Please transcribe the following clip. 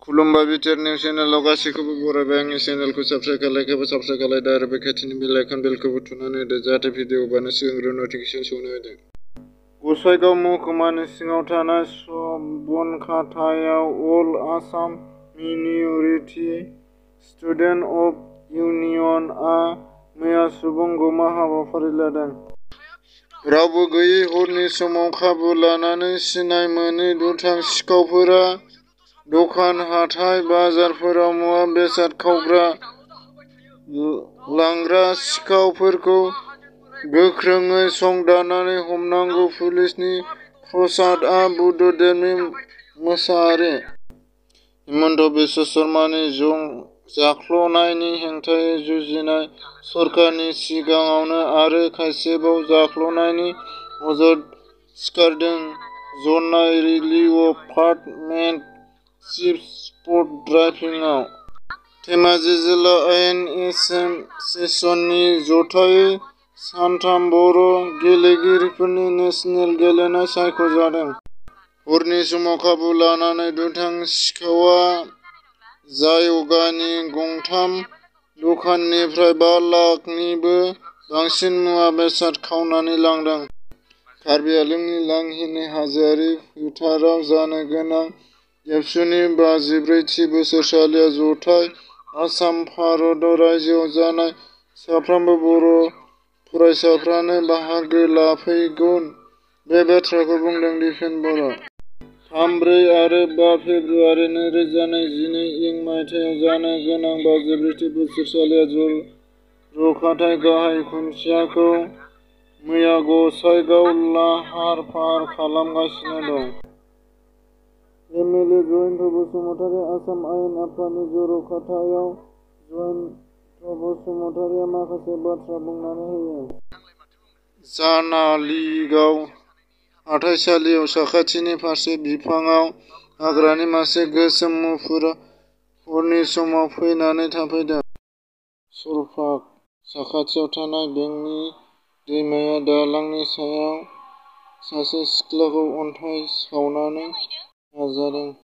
खुलुमबाय BTR news चेनेलाव गासैखौबो बरायबाय। आंनि चेनेलखौ साबस्क्राइब खालायदो आरो बे खाथिनि बेल आइकन बेलखौबो थुनानै होदो जाहाथे भिडिअ हगारनो सिगांग्रो नटिफिकेसन सौनो होदो। गसाइगाव महकुमानि सिङाव थानाय बनखाथायाव अल आसाम मिनियरिटि स्टुडेन्ट अफ इउनियन आ मैया सुबुं गमा हाबाफारि लादों। रावबो गैयै हरनि समाव खाबु लानानै सिनाय मोनै दुथां सिखावफोरा दखान हाथाय बाजारफोराव मुवा बेसाद खावग्रा लांग्रा सिखावफोरखौ गोख्रोङै संदाननानै हमनांगौ। पुलिसनि प्रसादआ बुद्धदेबनि मोसाहारि। हिमन्त बिश्व शर्मानि जाख्ल'नायनि हेंथायै जुजिनाय सरकारनि सिगाङावनो आरो खायसेबाव जाख्ल'नायनि अजद सिखारदों। जनाय रिलिउपार्टमेन्ट चिफ स्पट ड्राइभिंआव धेमाजि जिल्ला आयेन एस'सिएशननि जथायै सानथाम बर' गेलेगिरिफोरनि नेशनेल गेलेनाय सायख'जादों। हरनि समाव खाबु लानानै दुथां सिखावआ जायगानि गंथाम दखाननिफ्राय 5 लाखनिबो बांसिन मुवा बेसाद खावनानै लांदों। कार्बि आंलंनि लांहिनि हाजोआरि फोथाराव जानो गोनां एबसुनि 54थि बोसोरसालियाव जथाय आसाम भारत रायजोआव जानाय साफ्रोमबो बर' फरायसाफ्रानो बाहागो लाफैगोन। बे बाथ्राखौ बुंदों दिपेन बर'। 3, 4 आरो 5 फेब्रुआरि 2022 इं मायथाइयाव जानो गोनां 54थि बोसोरसालिया जर'खाथाय गाहाय खुन्थियाखौ मैया गसाइगाव लाहार फाहार खालामगासिनो दं। एमएलए जयन्त बसुमतारी आसाम आयेन आफादनि जर'खाथायाव जयन्त बसुमतारीया माखासे बाथ्रा बुंनानै होयो। जानालिगाव हाथाइसालियाव साखाथिनि फारसे बिफांआव हाग्रानि मासे गोसोम मुफुरा हरनि समाव फैनानै थाफैदों। सरफाग साखाथियाव थानाय बेंनि दैमाया दालांनि सायाव सासे सिख्लाखौ अन्थाइ सावनानै गारजादों।